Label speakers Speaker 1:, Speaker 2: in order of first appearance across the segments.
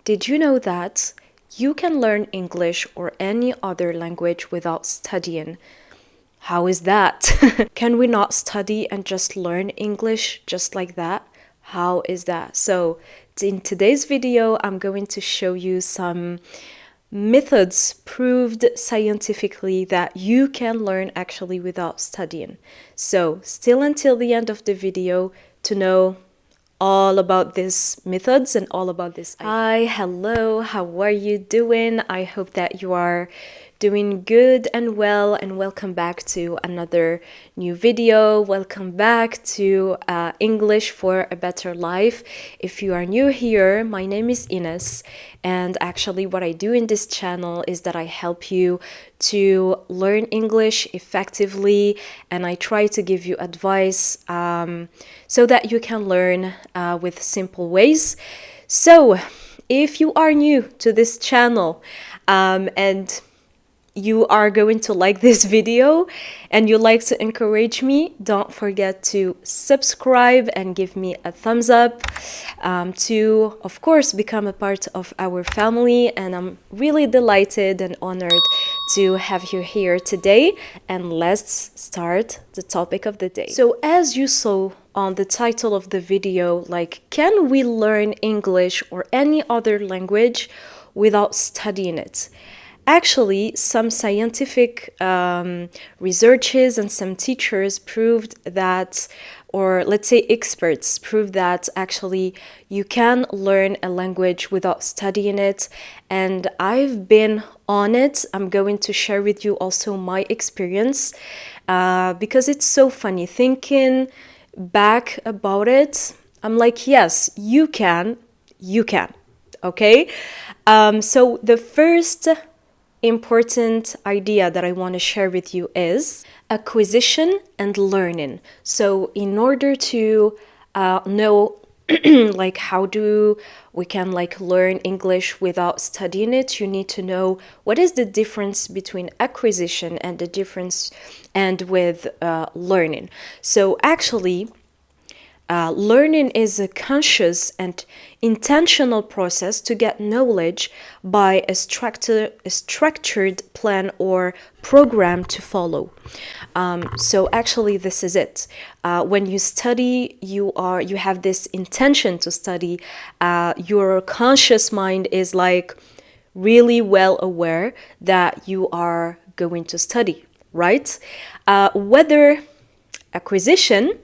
Speaker 1: Did you know that you can learn English or any other language without studying? How is that? Can we not study and just learn English just like that? How is that? So, in today's video, I'm going to show you some methods proved scientifically that you can learn actually without studying. So, still until the end of the video to know all about these methods and all about this idea. Hi, hello, how are you doing? I hope that you are doing good and well, and welcome back to another new video. Welcome back to English for a Better Life. If you are new here, my name is Ines, and actually what I do in this channel is that I help you to learn English effectively, and I try to give you advice so that you can learn with simple ways. So if you are new to this channel and you are going to like this video and you like to encourage me, don't forget to subscribe and give me a thumbs up to, of course, become a part of our family. And I'm really delighted and honored to have you here today. And let's start the topic of the day. So as you saw on the title of the video, like, can we learn English or any other language without studying it? Actually, some scientific researches and some teachers proved that, or let's say experts proved that actually you can learn a language without studying it. And I've been on it. I'm going to share with you also my experience because it's so funny thinking back about it. I'm like, yes, you can. Okay. So the first important idea that I want to share with you is acquisition and learning. So in order to know like how do we can like learn English without studying it, you need to know what is the difference between acquisition and the difference and with learning. So actually learning is a conscious and intentional process to get knowledge by a structured plan or program to follow. So actually, this is it. When you study, you have this intention to study. Your conscious mind is like really well aware that you are going to study, right? Whether acquisition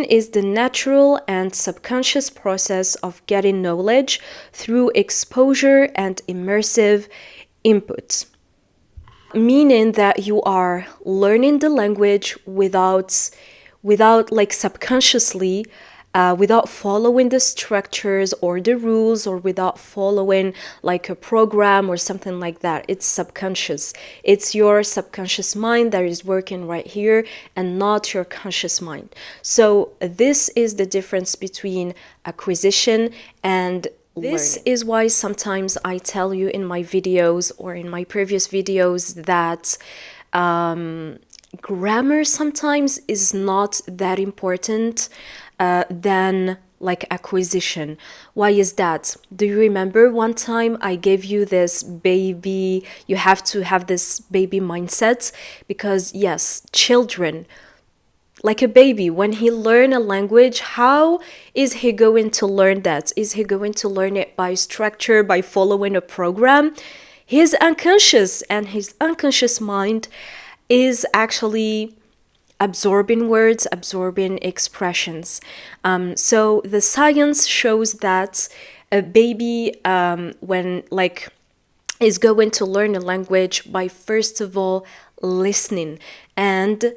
Speaker 1: is the natural and subconscious process of getting knowledge through exposure and immersive input, meaning that you are learning the language without like subconsciously, without following the structures or the rules, or without following like a program or something like that. It's subconscious. It's your subconscious mind that is working right here and not your conscious mind. So this is the difference between acquisition and this learning. Is why sometimes I tell you in my videos or in my previous videos that grammar sometimes is not that important than like acquisition. Why is that? Do you remember one time I gave you this baby, you have to have this baby mindset? Because yes, children, like a baby, when he learn a language, how is he going to learn that? Is he going to learn it by structure, by following a program? His unconscious and his unconscious mind is actually absorbing words, absorbing expressions. So the science shows that a baby, when like is going to learn a language by first of all listening, and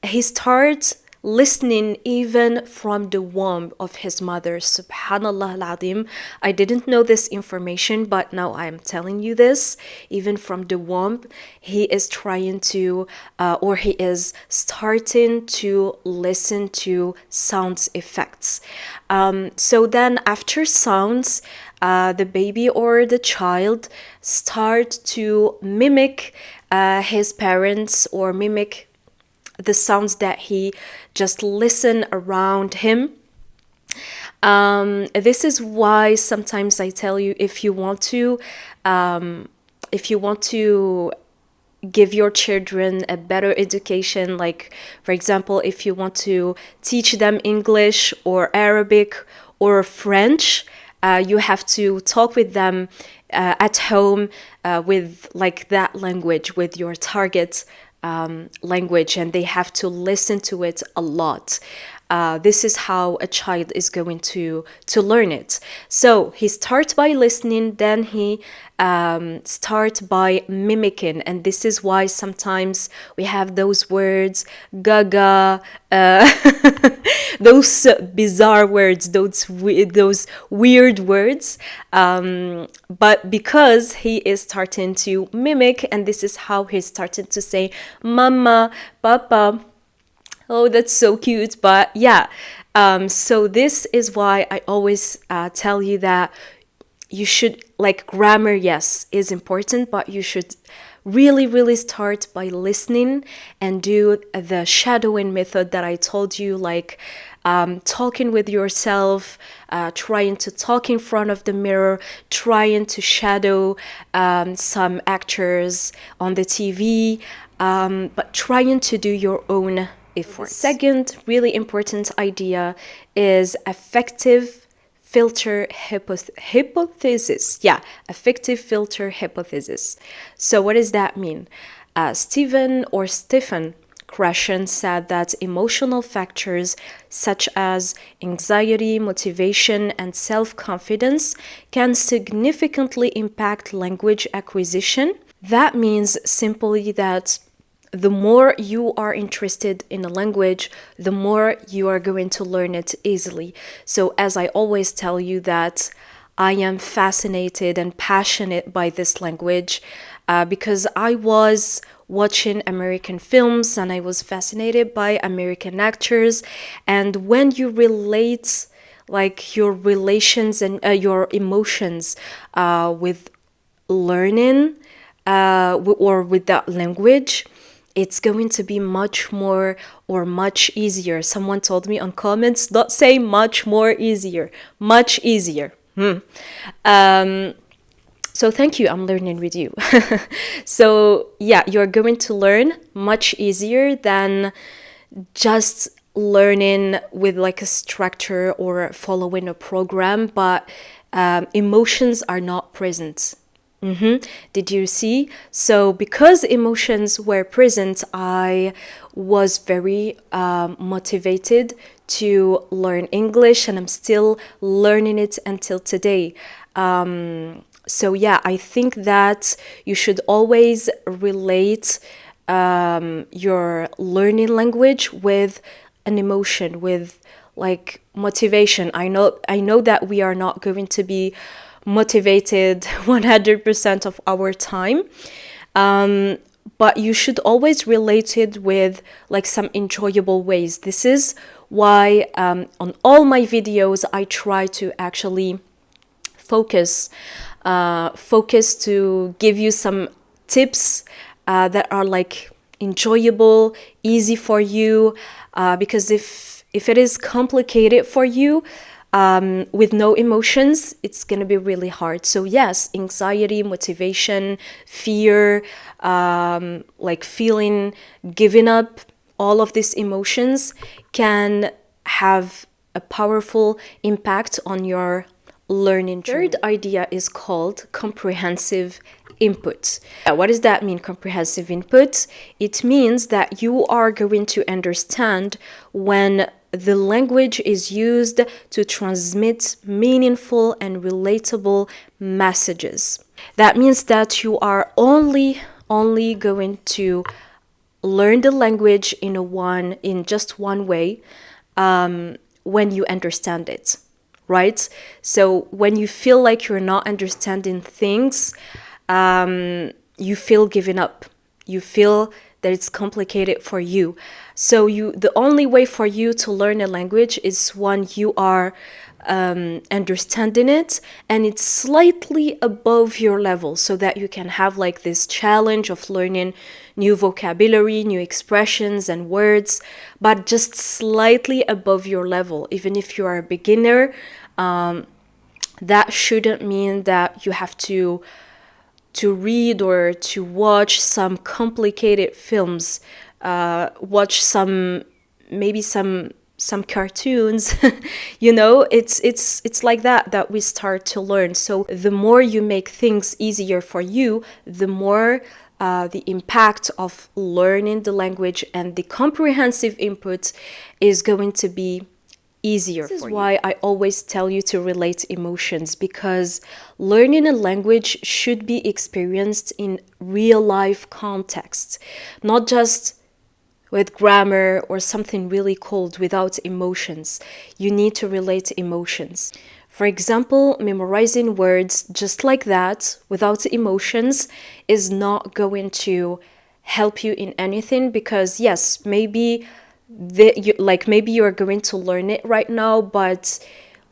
Speaker 1: he starts listening even from the womb of his mother. Subhanallah al-Azim. I didn't know this information, but now I am telling you this. Even from the womb, he is trying to, or he is starting to listen to sounds effects. So then after sounds, the baby or the child start to mimic his parents, or mimic the sounds that he just listened around him. This is why sometimes I tell you, if you want to give your children a better education, like for example, if you want to teach them English or Arabic or French, you have to talk with them at home with like that language, with your target language, and they have to listen to it a lot. This is how a child is going to learn it. So he starts by listening, then he starts by mimicking, and this is why sometimes we have those words, gaga, those bizarre words, those weird words. But because he is starting to mimic, and this is how he's starting to say mama, papa. Oh, that's so cute. But yeah, so this is why I always tell you that you should, like, grammar, yes, is important, but you should really start by listening and do the shadowing method that I told you, like talking with yourself, trying to talk in front of the mirror, trying to shadow some actors on the TV, but trying to do your own effort. The second really important idea is affective filter hypothesis. Yeah, affective filter hypothesis. So what does that mean? Stephen Krashen said that emotional factors such as anxiety, motivation, and self-confidence can significantly impact language acquisition. That means simply that the more you are interested in a language, the more you are going to learn it easily. So as I always tell you that I am fascinated and passionate by this language because I was watching American films and I was fascinated by American actors. And when you relate like your relations and your emotions with learning or with that language, it's going to be much more or much easier. Someone told me on comments, don't say much more easier, much easier. So thank you, I'm learning with you. So yeah, you're going to learn much easier than just learning with like a structure or following a program, but emotions are not present. Did you see? So because emotions were present, I was very motivated to learn English, and I'm still learning it until today. So yeah, I think that you should always relate your learning language with an emotion, with like motivation. I know that we are not going to be motivated 100% of our time, but you should always relate it with like some enjoyable ways. This is why on all my videos I try to actually focus to give you some tips that are like enjoyable, easy for you, because if it is complicated for you with no emotions, it's gonna be really hard. So yes, anxiety, motivation, fear, like feeling giving up, all of these emotions can have a powerful impact on your learning journey. Third idea is called comprehensive input. What does that mean, comprehensive input? It means that you are going to understand when the language is used to transmit meaningful and relatable messages. That means that you are only going to learn the language in just one way when you understand it, right? So when you feel like you're not understanding things, you feel given up. You feel that it's complicated for you. So the only way for you to learn a language is when you are understanding it, and it's slightly above your level, so that you can have like this challenge of learning new vocabulary, new expressions and words, but just slightly above your level. Even if you are a beginner, that shouldn't mean that you have to read or to watch some complicated films, watch some maybe some cartoons. You know, it's like that we start to learn. So the more you make things easier for you, the more the impact of learning the language and the comprehensive input is going to be easier. This is why I always tell you to relate emotions, because learning a language should be experienced in real life context, not just with grammar or something really cold without emotions. You need to relate emotions. For example, memorizing words just like that without emotions is not going to help you in anything, because yes, maybe maybe you're going to learn it right now, but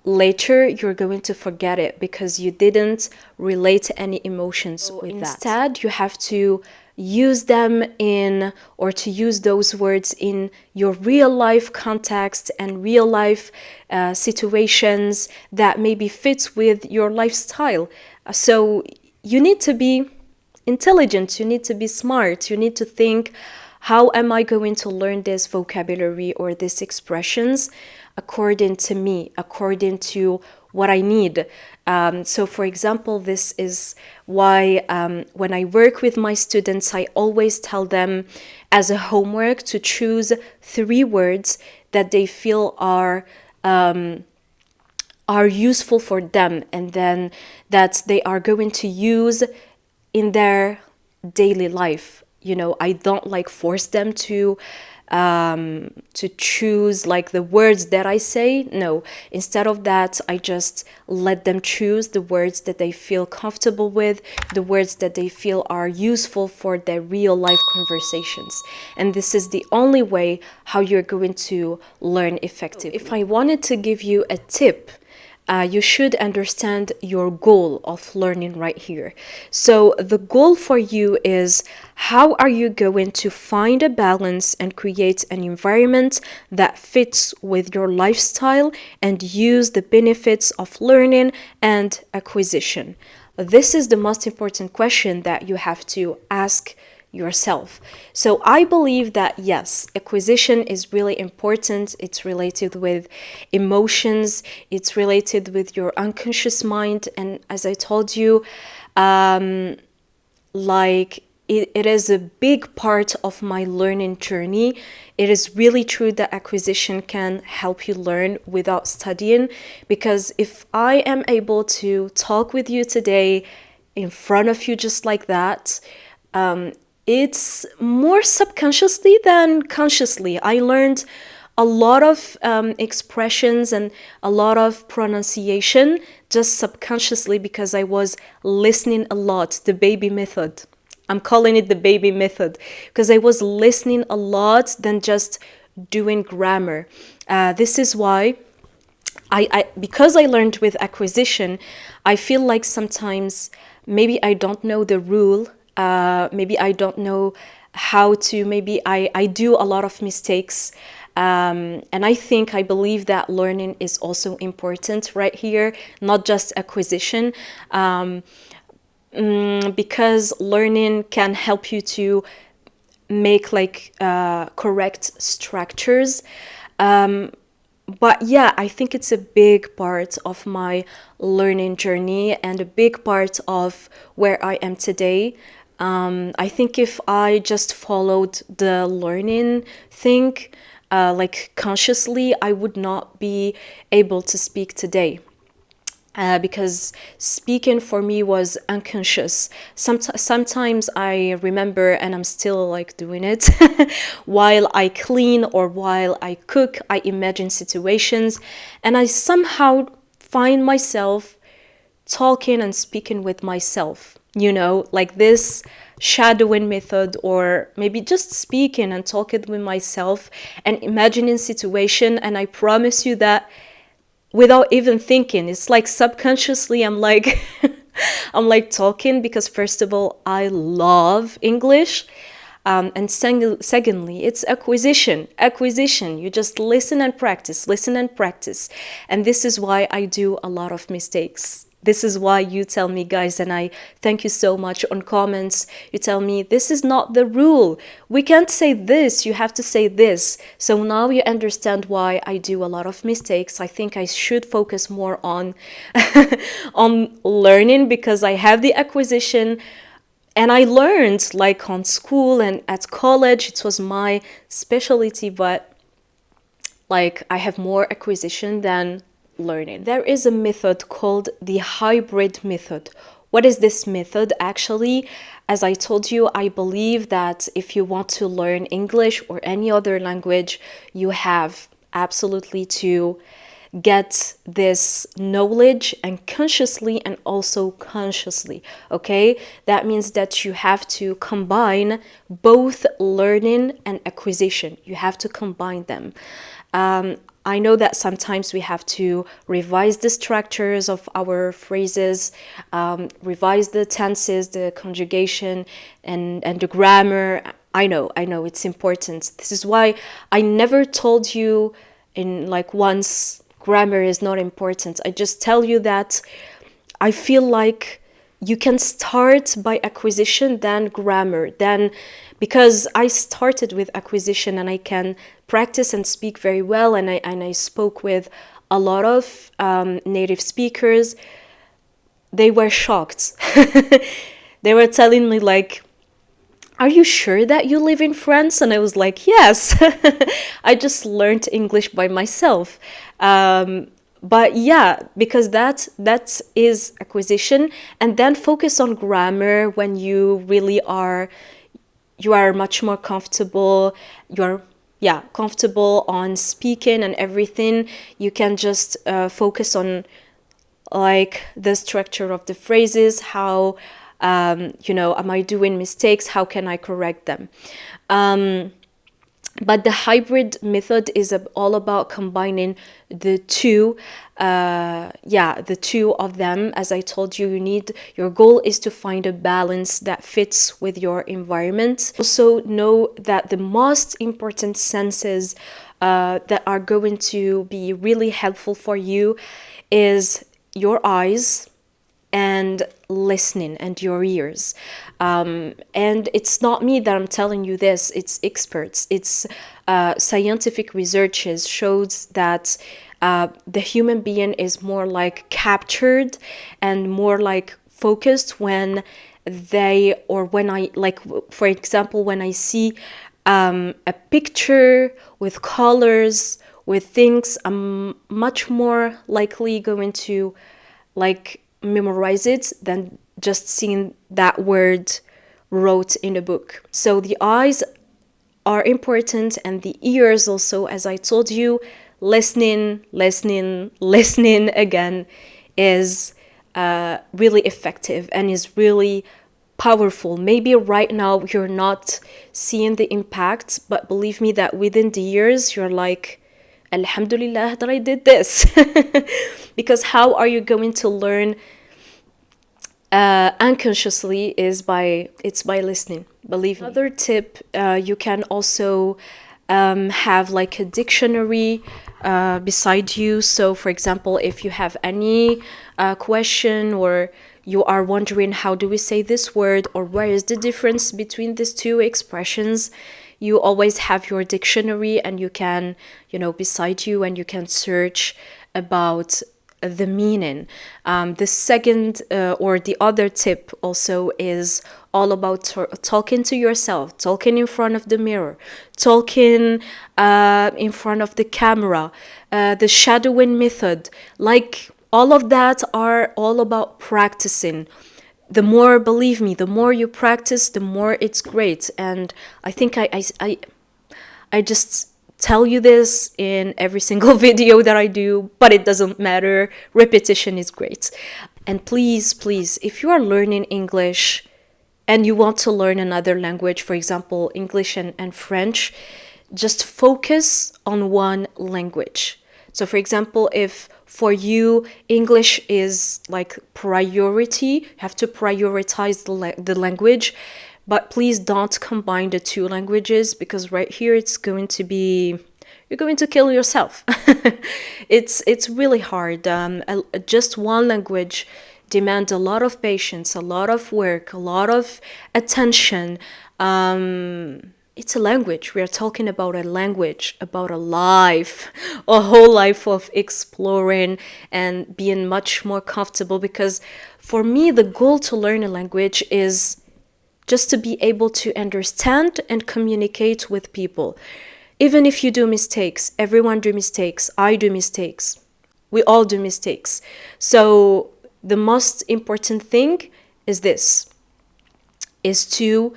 Speaker 1: later you're going to forget it because you didn't relate any emotions with that. Instead, you have to use them in, or to use those words in your real life context and real life situations that maybe fits with your lifestyle. So you need to be intelligent, you need to be smart, you need to think, how am I going to learn this vocabulary or these expressions according to me, according to what I need? So for example, this is why when I work with my students, I always tell them as a homework to choose 3 words that they feel are useful for them, and then that they are going to use in their daily life. You know, I don't like force them to choose like the words that I say. No, instead of that, I just let them choose the words that they feel comfortable with, the words that they feel are useful for their real life conversations. And this is the only way how you're going to learn effectively. If I wanted to give you a tip, you should understand your goal of learning right here. So the goal for you is, how are you going to find a balance and create an environment that fits with your lifestyle and use the benefits of learning and acquisition? This is the most important question that you have to ask yourself. So I believe that yes, acquisition is really important. It's related with emotions, it's related with your unconscious mind, and as I told you, it is a big part of my learning journey. It is really true that acquisition can help you learn without studying, because if I am able to talk with you today in front of you just like that, it's more subconsciously than consciously. I learned a lot of expressions and a lot of pronunciation just subconsciously because I was listening a lot. The baby method. I'm calling it the baby method because I was listening a lot than just doing grammar. This is why because I learned with acquisition, I feel like sometimes maybe I don't know the rule. Maybe I don't know how to, maybe I do a lot of mistakes. And I believe that learning is also important right here, not just acquisition. Because learning can help you to make correct structures. But yeah, I think it's a big part of my learning journey and a big part of where I am today. I think if I just followed the learning thing, consciously, I would not be able to speak today. Because speaking for me was unconscious. Sometimes I remember, and I'm still doing it, while I clean or while I cook, I imagine situations, and I somehow find myself talking and speaking with myself, like this shadowing method, or maybe just speaking and talking with myself and imagining situation. And I promise you that without even thinking. It's like subconsciously I'm like I'm like talking because first of all, I love English. And secondly, it's acquisition. Acquisition. You just listen and practice, listen and practice. And this is why I do a lot of mistakes. This is why you tell me, guys, and I thank you so much on comments. You tell me, this is not the rule. We can't say this. You have to say this. So now you understand why I do a lot of mistakes. I think I should focus more on, on learning because I have the acquisition. And I learned like on school and at college, it was my specialty, but like I have more acquisition than learning. There is a method called the hybrid method. What is this method actually? As I told you, I believe that if you want to learn English or any other language, you have absolutely to get this knowledge and consciously and also consciously, okay? That means that you have to combine both learning and acquisition. You have to combine them. I know that sometimes we have to revise the structures of our phrases, revise the tenses, the conjugation, and the grammar. I know, it's important. This is why I never told you in like once grammar is not important. I just tell you that I feel like you can start by acquisition, then grammar, then because I started with acquisition and I can practice and speak very well, and I spoke with a lot of native speakers. They were shocked. They were telling me like, are you sure that you live in France? And I was like, yes. I just learned English by myself. But yeah, because that is acquisition. And then focus on grammar when you really are, you are much more comfortable. You're comfortable on speaking and everything. You can just focus on like the structure of the phrases, how am I doing mistakes? How can I correct them? But the hybrid method is all about combining the two, the two of them. As I told you, your goal is to find a balance that fits with your environment. Also know that the most important senses that are going to be really helpful for you is your eyes and listening and your ears. And it's not me that I'm telling you this, it's experts. It's scientific researches shows that the human being is more like captured and more like focused when I like, for example, when I see a picture with colors, with things, I'm much more likely going to like memorize it than just seeing that word wrote in a book. So the eyes are important, and the ears also, as I told you. Listening again is really effective and is really powerful. Maybe right now you're not seeing the impact, but believe me that within the years you're like, Alhamdulillah that I did this. Because how are you going to learn unconsciously is by listening, believe me. Another tip, you can also have like a dictionary beside you. So for example, if you have any question, or you are wondering how do we say this word, or where is the difference between these two expressions, you always have your dictionary, and you can, beside you, and you can search about the meaning. The second or the other tip also is all about talking to yourself, talking in front of the mirror, talking in front of the camera, the shadowing method. Like all of that are all about practicing. The more, believe me, the more you practice, the more it's great. And I think I just tell you this in every single video that I do, but it doesn't matter. Repetition is great. And please, if you are learning English and you want to learn another language, for example, English and French, just focus on one language. So for example, if for you English is like priority, you have to prioritize the language, but please don't combine the two languages, because right here it's going to be, you're going to kill yourself. It's really hard. Just one language demands a lot of patience, a lot of work, a lot of attention. It's a language. We are talking about a language, about a life, a whole life of exploring and being much more comfortable. Because for me, the goal to learn a language is just to be able to understand and communicate with people. Even if you do mistakes, everyone do mistakes, I do mistakes, we all do mistakes. So the most important thing is this, is to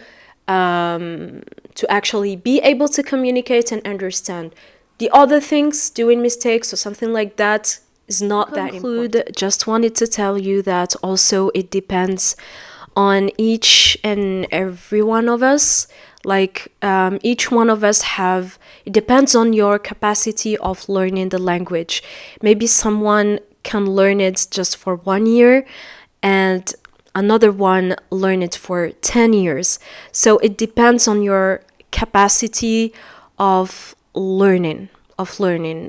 Speaker 1: actually be able to communicate and understand. The other things, doing mistakes or something like that, is not that important. Just wanted to tell you that also it depends on each and every one of us. Like each one of us have, it depends on your capacity of learning the language. Maybe someone can learn it just for 1 year and another one learn it for 10 years. So it depends on your capacity of learning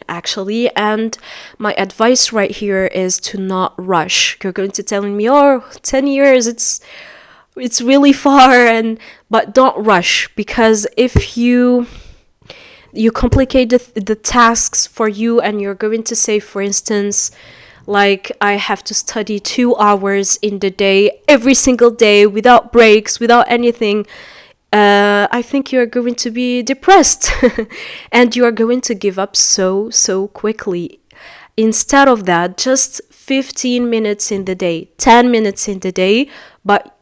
Speaker 1: actually. And my advice right here is to not rush. You're going to telling me, oh, 10 years, it's really far, but don't rush, because if you complicate the tasks for you, and you're going to say, for instance, like, I have to study 2 hours in the day, every single day, without breaks, without anything, I think you're going to be depressed and you are going to give up so quickly. Instead of that, just 15 minutes in the day, 10 minutes in the day, but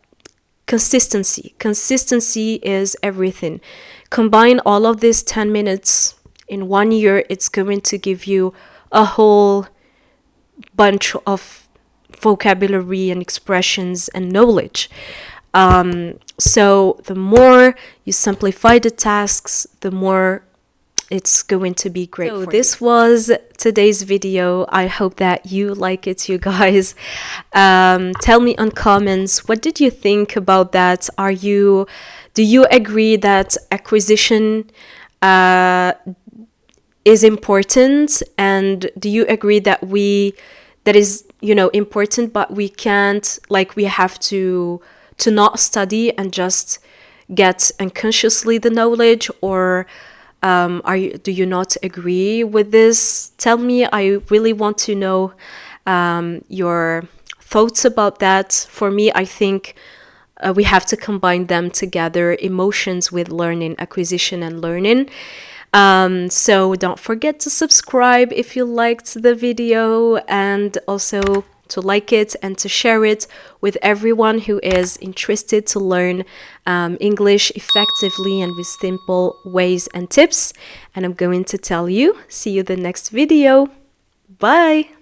Speaker 1: consistency is everything. Combine all of these 10 minutes in 1 year, it's going to give you a whole bunch of vocabulary and expressions and knowledge. So the more you simplify the tasks, the more it's going to be great. So this was today's video. I hope that you like it, you guys. Tell me on comments, what did you think about that? Do you agree that acquisition is important, and do you agree that is important, but we can't, like, we have to not study and just get unconsciously the knowledge? Or do you not agree with this? Tell me. I really want to know your thoughts about that. For me, I think we have to combine them together, emotions with learning, acquisition and learning. So don't forget to subscribe if you liked the video, and also to like it and to share it with everyone who is interested to learn English effectively and with simple ways and tips. And I'm going to tell you, see you in the next video. Bye!